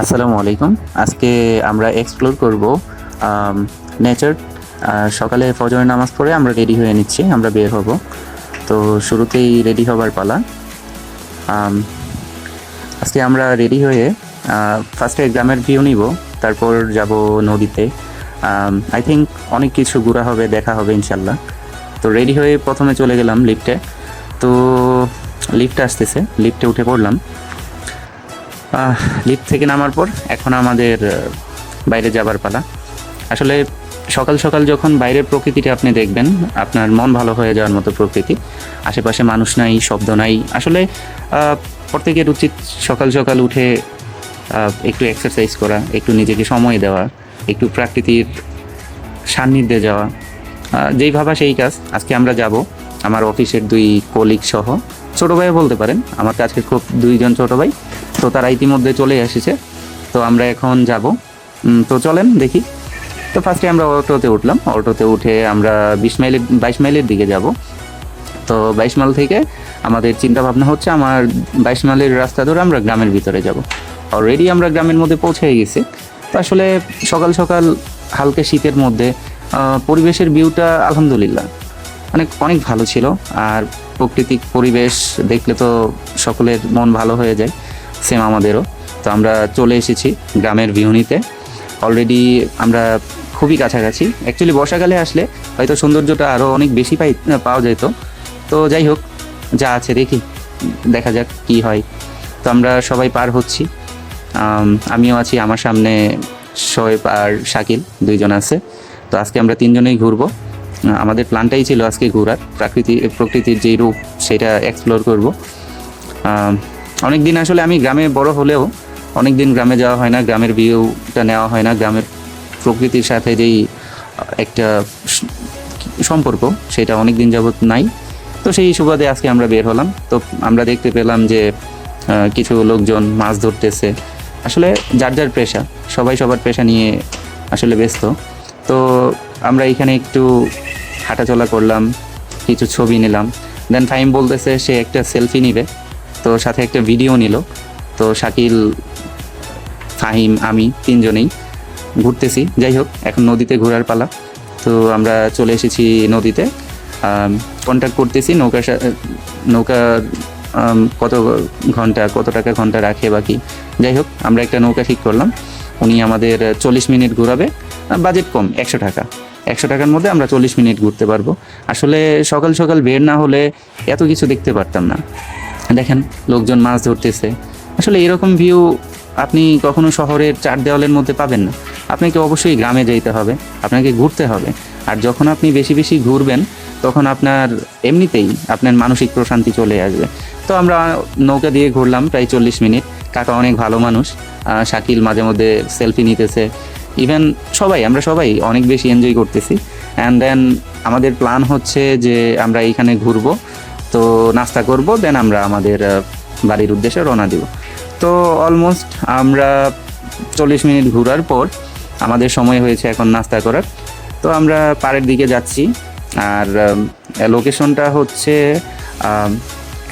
আসসালামু আলাইকুম। আজকে আমরা এক্সপ্লোর করব নেচার। সকালে ফজরের নামাজ পড়ে আমরা রেডি হয়ে নিচ্ছি, আমরা বের হব। তো শুরুতেই রেডি হবার পালা। আজকে আমরা রেডি হয়ে ফার্স্টে গ্রামের ভিউ নিব, তারপর যাব নদীতে। আই থিঙ্ক অনেক কিছু ঘোরা হবে, দেখা হবে ইনশাল্লাহ। তো রেডি হয়ে প্রথমে চলে গেলাম লিফটে। তো লিফট আসতেছে, লিফটে উঠে পড়লাম। লিফট থেকে নামার পর এখন আমাদের বাইরে যাবার পালা। আসলে সকাল সকাল যখন বাইরের প্রকৃতিটা আপনি দেখবেন, আপনার মন ভালো হয়ে যাওয়ার মতো প্রকৃতি। আশেপাশে মানুষ নাই, শব্দ নাই। আসলে প্রত্যেকের উচিত সকাল সকাল উঠে একটু এক্সারসাইজ করা, একটু নিজেকে সময় দেওয়া, একটু প্রকৃতির সান্নিধ্যে যাওয়া। যেই ভাবা সেই কাজ। আজকে আমরা যাব আমার অফিসের 2 কলিগ সহ, ছোটো ভাইও বলতে পারেন। আমার কাছে খুব 2জন ছোটো ভাই, তো তারা ইতিমধ্যে চলে এসেছে। তো আমরা এখন যাব। তো চলেন দেখি। তো ফার্স্টে আমরা অটোতে উঠলাম। অটোতে উঠে আমরা 22 মাইলের দিকে যাব। তো 22 মাইল থেকে আমাদের চিন্তা ভাবনা হচ্ছে আমার 22 মাইলের রাস্তা ধরে আমরা গ্রামের ভিতরে যাব। অলরেডি আমরা গ্রামের মধ্যে পৌঁছে গেছি। তো আসলে সকাল সকাল হালকা শীতের মধ্যে পরিবেশের ভিউটা আলহামদুলিল্লাহ অনেক ভালো ছিল। আর প্রাকৃতিক পরিবেশ দেখলে তো সকলের মন ভালো হয়ে যায়, সেম আমাদেরও। তো আমরা চলে এসেছি গ্রামের ভিউ নিতে। অলরেডি আমরা খুবই কাছাকাছি। অ্যাকচুয়ালি বর্ষাকালে আসলে হয়তো সৌন্দর্যটা আরও অনেক বেশি পাওয়া যেত। তো যাই হোক, যা আছে দেখি, দেখা যাক কি হয়। তো আমরা সবাই পার হচ্ছি। আমিও আছি, আমার সামনে শোয়েব আর শাকিল 2জন আছে। তো আজকে আমরা 3জনেই ঘুরবো। আমাদের প্ল্যানটাই ছিল আজকে ঘোরার, প্রকৃতির যেই রূপ সেটা এক্সপ্লোর করব। অনেক দিন আসলে আমি গ্রামে বড় হলেও অনেক দিন গ্রামে যাওয়া হয় না, গ্রামের ভিউটা নেওয়া হয় না। গ্রামের প্রকৃতির সাথে যেই একটা সম্পর্ক সেটা অনেক দিন যাবৎ নাই। তো সেই সুবাদে আজকে আমরা বের হলাম। তো আমরা দেখতে পেলাম যে কিছু লোকজন মাছ ধরতেছে। আসলে যার যার পেশা, সবাই সবার পেশা নিয়ে আসলে ব্যস্ত। তো আমরা এখানে একটু হাঁটাচলা করলাম, কিছু ছবি নিলাম। দেন ফাহিম বলতেছে সে একটা সেলফি নিবে, তো সাথে একটা ভিডিও নিল। তো শাকিল, ফাহিম, আমি 3জনেই ঘুরতেছি। যাই হোক, এখন নদীতে ঘোরার পালা। তো আমরা চলে এসেছি নদীতে। কন্ট্যাক্ট করতেছি নৌকা কত টাকা ঘন্টা রাখে বাকি। যাই হোক, আমরা একটা নৌকা ঠিক করলাম। উনি আমাদের 40 মিনিট ঘোরাবে। বাজেট কম, 100 টাকা। 100 টাকার মধ্যে আমরা 40 মিনিট ঘুরতে পারবো। আসলে সকাল সকাল বের না হলে এত কিছু দেখতে পারতাম না। দেখেন, লোকজন মাছ ধরতেছে। আসলে এরকম ভিউ আপনি কখনো শহরের 4 দেওয়ালের মধ্যে পাবেন না। আপনাকে অবশ্যই গ্রামে যেতে হবে, আপনাকে ঘুরতে হবে। আর যখন আপনি বেশি বেশি ঘুরবেন, তখন আপনার এমনিতেই আপনার মানসিক প্রশান্তি চলে আসবে। তো আমরা নৌকা দিয়ে ঘুরলাম প্রায় 40 মিনিট। কাকা অনেক ভালো মানুষ। শাকিল মাঝে মধ্যে সেলফি নিতেছে। ইভেন আমরা সবাই অনেক বেশি এনজয় করতেছি। অ্যান্ড দেন আমাদের প্ল্যান হচ্ছে যে আমরা এইখানে ঘুরবো, তো নাস্তা করব, দেন আমরা আমাদের বাড়ির উদ্দেশ্যে রওনা দিব। তো অলমোস্ট আমরা 40 মিনিট ঘোরার পর আমাদের সময় হয়েছে এখন নাস্তা করার। তো আমরা পাড়ের দিকে যাচ্ছি। আর লোকেশনটা হচ্ছে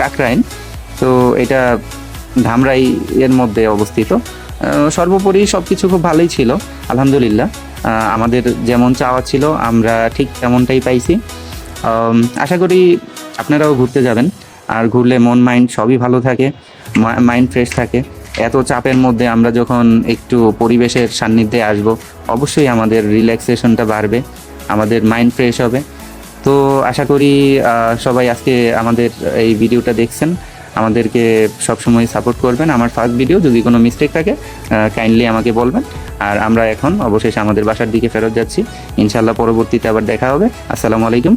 কাকরাইন। তো এটা ধামরাই এর মধ্যে অবস্থিত। সর্বোপরি সব কিছু খুব ভালোই ছিল আলহামদুলিল্লাহ। আমাদের যেমন চাওয়া ছিল আমরা ঠিক তেমনটাই পাইছি। আশা করি আপনারাও ঘুরতে যাবেন। আর ঘুরলে মন মাইন্ড সবই ভালো থাকে, মাইন্ড ফ্রেশ থাকে। এত চাপের মধ্যে আমরা যখন একটু পরিবেশের সান্নিধ্যে আসব, অবশ্যই আমাদের রিল্যাক্সেশনটা বাড়বে, আমাদের মাইন্ড ফ্রেশ হবে। তো আশা করি সবাই আজকে আমাদের এই ভিডিওটা দেখছেন, আমাদেরকে সবসময় সাপোর্ট করবেন। আমার ফার্স্ট ভিডিও, যদি কোনো মিস্টেক থাকে কাইন্ডলি আমাকে বলবেন। আর আমরা এখন অবশেষে আমাদের বাসার দিকে ফেরত যাচ্ছি। ইনশাল্লাহ পরবর্তীতে আবার দেখা হবে। আসসালামু আলাইকুম।